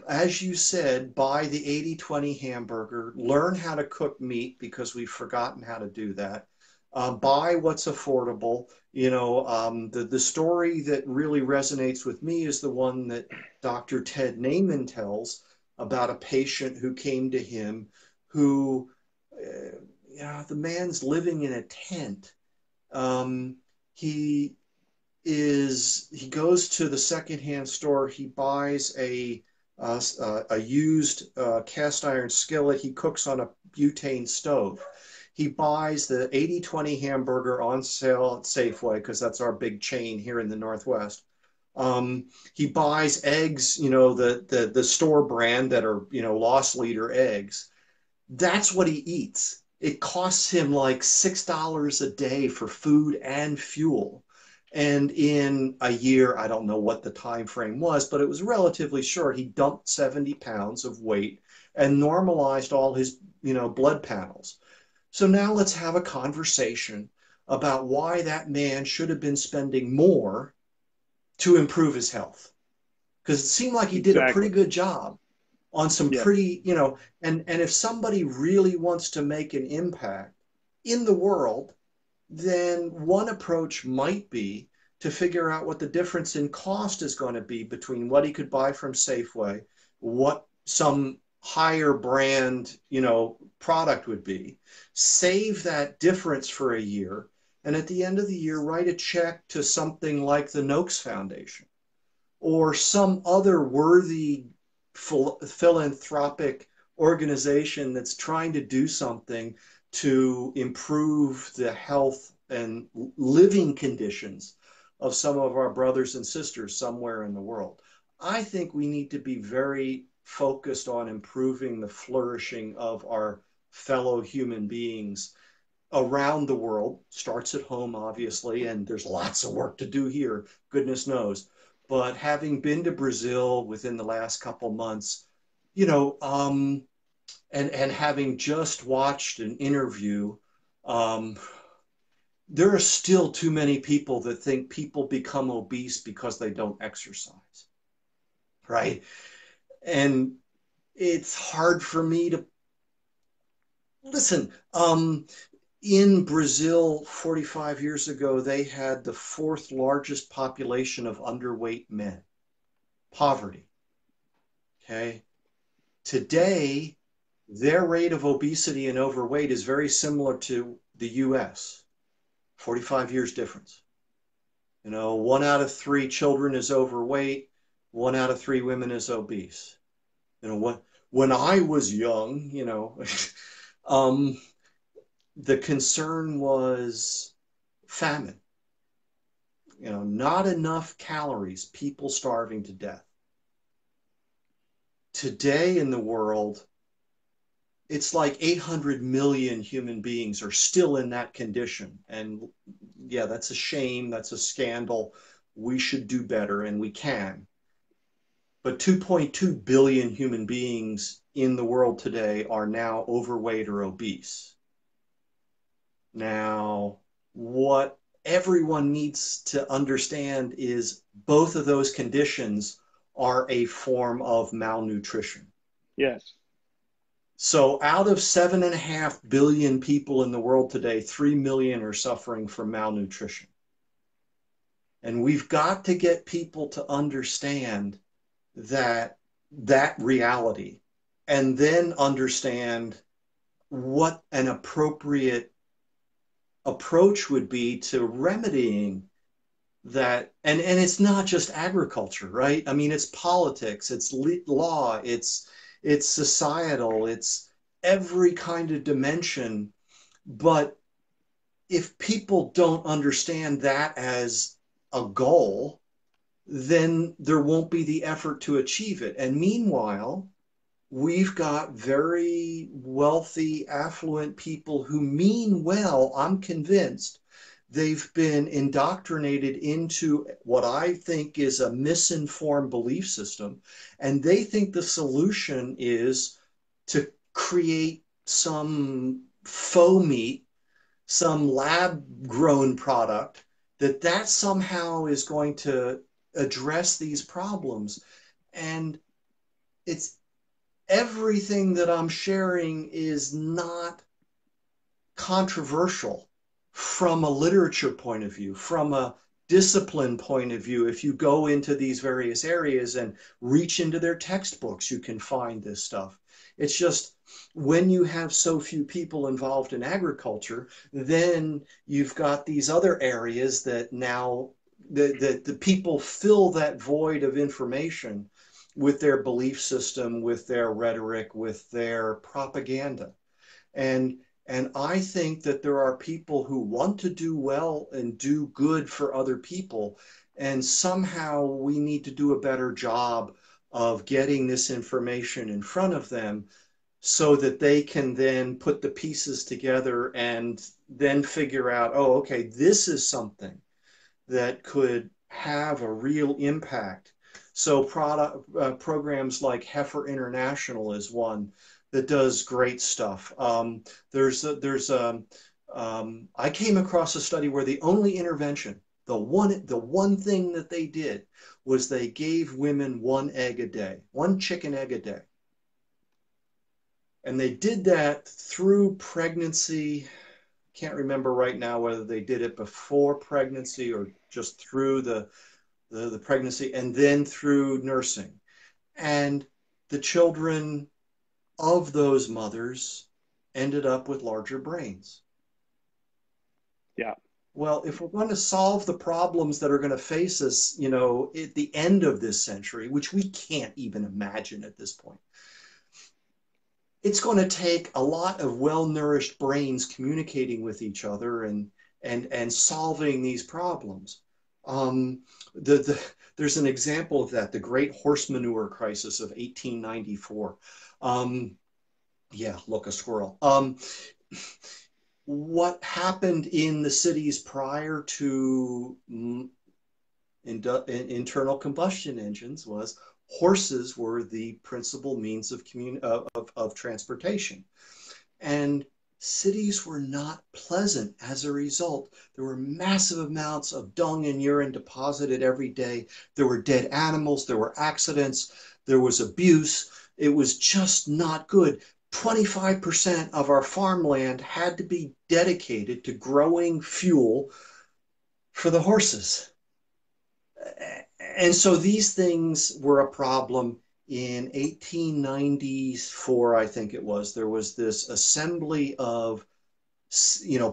as you said, buy the 80-20 hamburger, learn how to cook meat because we've forgotten how to do that. Buy what's affordable. The story that really resonates with me is the one that Dr. Ted Naiman tells about a patient who came to him who, the man's living in a tent. He goes to the secondhand store. He buys a used cast iron skillet. He cooks on a butane stove. He buys the 80-20 hamburger on sale at Safeway because that's our big chain here in the Northwest. He buys eggs, the store brand that are, loss leader eggs. That's what he eats. It costs him like $6 a day for food and fuel. And in a year, I don't know what the time frame was, but it was relatively short. He dumped 70 pounds of weight and normalized all his, blood panels. So now let's have a conversation about why that man should have been spending more to improve his health. Because it seemed like he did a pretty good job on some pretty, and if somebody really wants to make an impact in the world, then one approach might be to figure out what the difference in cost is going to be between what he could buy from Safeway, what some higher brand, product would be, save that difference for a year, and at the end of the year, write a check to something like the Noakes Foundation or some other worthy philanthropic organization that's trying to do something to improve the health and living conditions of some of our brothers and sisters somewhere in the world. I think we need to be very focused on improving the flourishing of our fellow human beings around the world. Starts at home, obviously, and there's lots of work to do here, goodness knows. But having been to Brazil within the last couple months, you know, and having just watched an interview, um, there are still too many people that think people become obese because they don't exercise, right? And it's hard for me to listen. In Brazil, 45 years ago, they had the fourth largest population of underweight men. Poverty. Okay. Today, their rate of obesity and overweight is very similar to the US. 45 years difference. You know, 1 out of 3 children is overweight, 1 out of 3 women is obese. You know, when I was young, you know, the concern was famine. You know, not enough calories, people starving to death. Today in the world, it's like 800 million human beings are still in that condition. And yeah, that's a shame. That's a scandal. We should do better, and we can. But 2.2 billion human beings in the world today are now overweight or obese. Now, what everyone needs to understand is both of those conditions are a form of malnutrition. Yes. So out of 7.5 billion people in the world today, 3 million are suffering from malnutrition. And we've got to get people to understand that reality, and then understand what an appropriate approach would be to remedying that. And it's not just agriculture, right? I mean, it's politics, it's law, it's societal, it's every kind of dimension. But if people don't understand that as a goal, then there won't be the effort to achieve it. And meanwhile, we've got very wealthy, affluent people who mean well. I'm convinced they've been indoctrinated into what I think is a misinformed belief system. And they think the solution is to create some faux meat, some lab grown product, that somehow is going to address these problems. And it's everything that I'm sharing is not controversial from a literature point of view, from a discipline point of view. If you go into these various areas and reach into their textbooks, you can find this stuff. It's just when you have so few people involved in agriculture, then you've got these other areas that now the people fill that void of information with their belief system, with their rhetoric, with their propaganda. And I think that there are people who want to do well and do good for other people. And somehow we need to do a better job of getting this information in front of them so that they can then put the pieces together and then figure out, oh, okay, this is something that could have a real impact. So programs like Heifer International is one that does great stuff. I came across a study where the only intervention, the one thing that they did was they gave women 1 egg a day, 1 chicken egg a day. And they did that through pregnancy. Can't remember right now whether they did it before pregnancy or just through the pregnancy, and then through nursing. And the children of those mothers ended up with larger brains. Yeah. Well, if we're going to solve the problems that are going to face us, you know, at the end of this century, which we can't even imagine at this point, it's going to take a lot of well-nourished brains communicating with each other and solving these problems. There's an example of that, the Great Horse Manure Crisis of 1894. Yeah, look, a squirrel. What happened in the cities prior to internal combustion engines was horses were the principal means of transportation. And cities were not pleasant as a result. There were massive amounts of dung and urine deposited every day. There were dead animals, there were accidents, there was abuse. It was just not good. 25% of our farmland had to be dedicated to growing fuel for the horses. And so these things were a problem. In 1894, I think it was, there was this assembly of,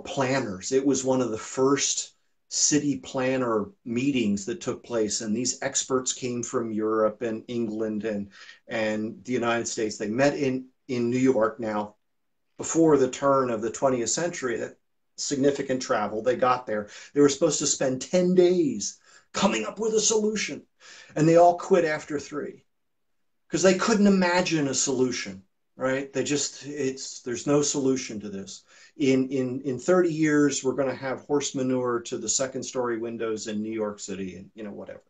planners. It was one of the first city planner meetings that took place. And these experts came from Europe and England and the United States. They met in New York. Now, before the turn of the 20th century, significant travel, they got there. They were supposed to spend 10 days coming up with a solution. And they all quit after 3. Because they couldn't imagine a solution, right? There's no solution to this. In 30 years, we're going to have horse manure to the 2nd-story windows in New York City and, whatever.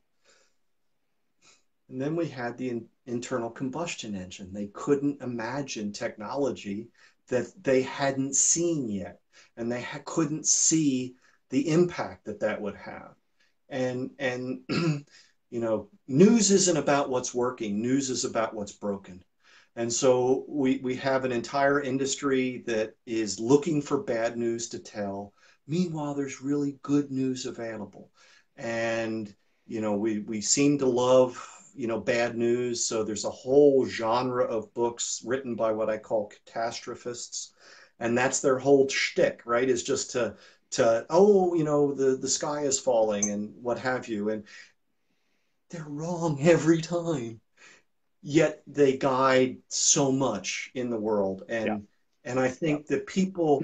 And then we had the internal combustion engine. They couldn't imagine technology that they hadn't seen yet. And they couldn't see the impact that would have. And news isn't about what's working. News is about what's broken. And so we have an entire industry that is looking for bad news to tell. Meanwhile, there's really good news available. And, we seem to love, bad news. So there's a whole genre of books written by what I call catastrophists. And that's their whole shtick, right? Is just to the sky is falling and what have you. And they're wrong every time, yet they guide so much in the world. And I think that people,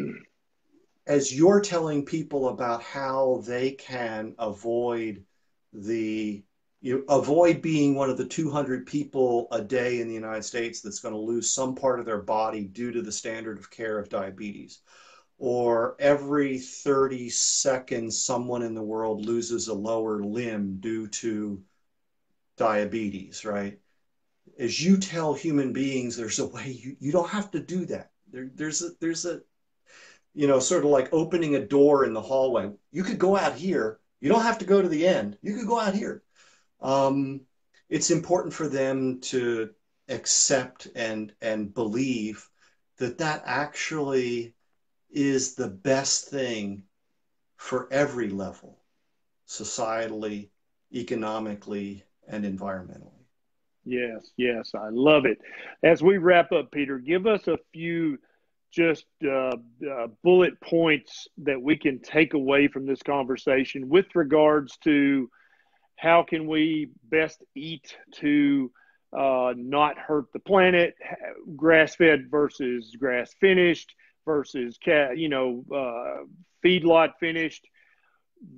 as you're telling people about how they can avoid being one of the 200 people a day in the United States that's going to lose some part of their body due to the standard of care of diabetes, or every 30 seconds someone in the world loses a lower limb due to diabetes, right? As you tell human beings, there's a way you don't have to do that. There's a sort of like opening a door in the hallway. You could go out here. You don't have to go to the end. You could go out here. It's important for them to accept and believe that actually is the best thing for every level, societally, economically, and environmentally. Yes, I love it. As we wrap up, Peter, give us a few just bullet points that we can take away from this conversation with regards to how can we best eat to not hurt the planet, grass-fed versus grass-finished versus feedlot finished.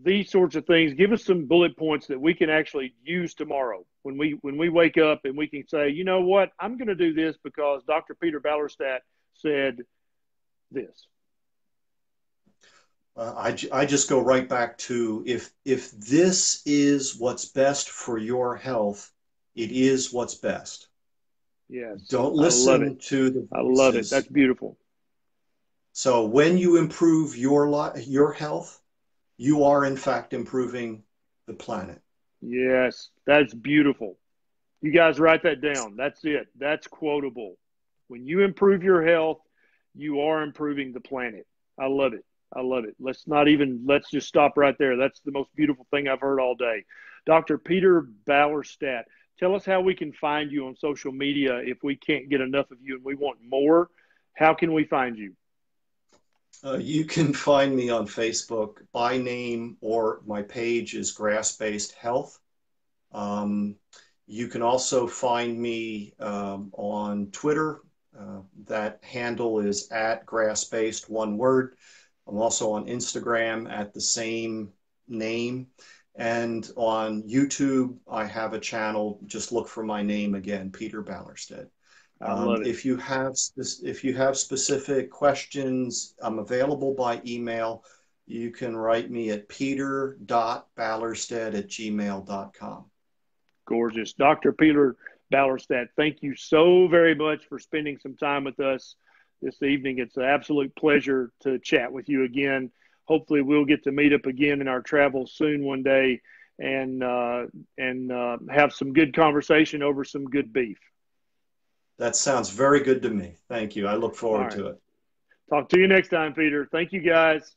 These sorts of things. Give us some bullet points that we can actually use tomorrow when we wake up, and we can say, you know what, I'm going to do this because Dr. Peter Ballerstedt said this. I just go right back to if this is what's best for your health, it is what's best. Yes. Don't listen to the voices. I love it. That's beautiful. So when you improve your health, you are in fact improving the planet. Yes, that's beautiful. You guys write that down. That's it. That's quotable. When you improve your health, you are improving the planet. I love it. I love it. Let's just stop right there. That's the most beautiful thing I've heard all day. Dr. Peter Ballerstedt, tell us how we can find you on social media if we can't get enough of you and we want more. How can we find you? You can find me on Facebook by name, or my page is Grass-Based Health. You can also find me on Twitter. That handle is @grassbased, one word. I'm also on Instagram at the same name. And on YouTube, I have a channel. Just look for my name again, Peter Ballerstedt. I love it. If you have specific questions, I'm available by email. You can write me at peter.ballerstedt@gmail.com. Gorgeous. Dr. Peter Ballerstedt, thank you so very much for spending some time with us this evening. It's an absolute pleasure to chat with you again. Hopefully we'll get to meet up again in our travels soon one day and have some good conversation over some good beef. That sounds very good to me. Thank you. I look forward to it. Talk to you next time, Peter. Thank you, guys.